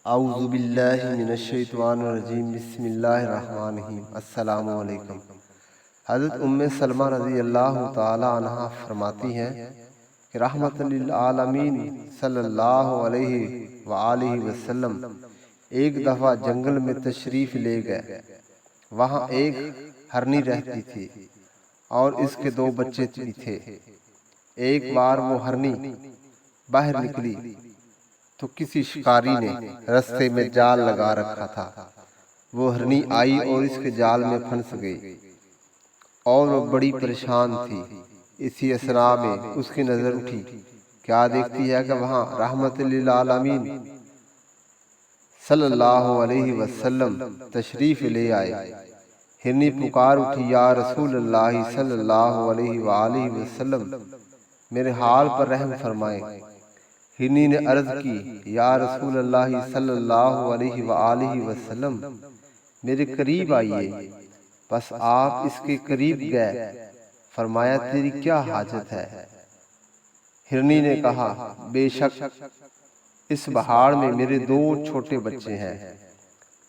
اعوذ باللہ من الشیطان الرجیم، بسم اللہ الرحمن الرحیم۔ السلام علیکم۔ حضرت سلمہ رضی اللہ تعالی عنہ فرماتی ہیں کہ رحمت للعالمین صلی اللہ علیہ وآلہ وسلم ایک دفعہ جنگل میں تشریف لے گئے۔ وہاں ایک ہرنی رہتی تھی اور اس کے 2 بچے بھی تھے۔ ایک بار وہ ہرنی باہر نکلی تو کسی شکاری نے رستے میں جال لگا رکھا تھا۔ وہ ہرنی آئی اور اس کے جال میں پھنس گئی اور وہ بڑی پریشان تھی۔ اسی اسرا میں اس کی نظر اٹھی، کیا دیکھتی ہے کہ وہاں رحمت للعالمین صلی اللہ علیہ وسلم تشریف لے آئے۔ ہرنی پکار اٹھی، یا رسول اللہ صلی اللہ علیہ وآلہ وسلم، میرے حال پر رحم فرمائیں۔ ہرنی نے عرض کی، یا رسول اللہ صلی اللہ علیہ وآلہ وسلم، میرے قریب آئیے۔ بس آپ اس کے قریب گئے۔ فرمایا، تیری کیا حاجت ہے؟ ہرنی نے کہا، بے شک اس پہاڑ میں میرے 2 چھوٹے بچے ہیں،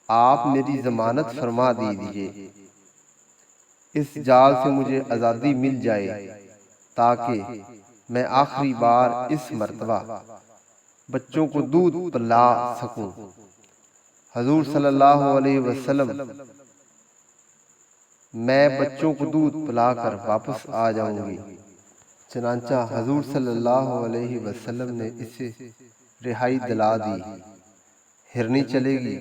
آپ میری ضمانت فرما دیجئے۔ اس جال سے مجھے آزادی مل جائے تاکہ میں آخری بار اس مرتبہ بچوں کو دودھ پلا سکوں۔ حضور صلی اللہ علیہ وسلم، میں بچوں کو دودھ پلا کر واپس آ جاؤں گی۔ چنانچہ حضور صلی اللہ علیہ وسلم نے اسے رہائی دلا دی۔ ہرنی چلے گی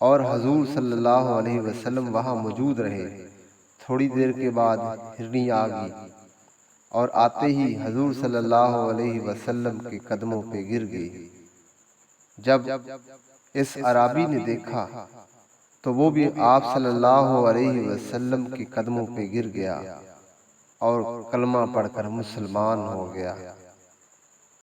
اور حضور صلی اللہ علیہ وسلم وہاں موجود رہے۔ تھوڑی دیر کے بعد ہرنی آ گئی اور آتے ہی حضور صلی اللہ علیہ وسلم کے قدموں پہ گر گئی۔ جب اس عرابی نے دیکھا تو وہ بھی آپ صلی اللہ علیہ وسلم کے قدموں پہ گر گیا اور کلمہ پڑھ کر مسلمان ہو گیا۔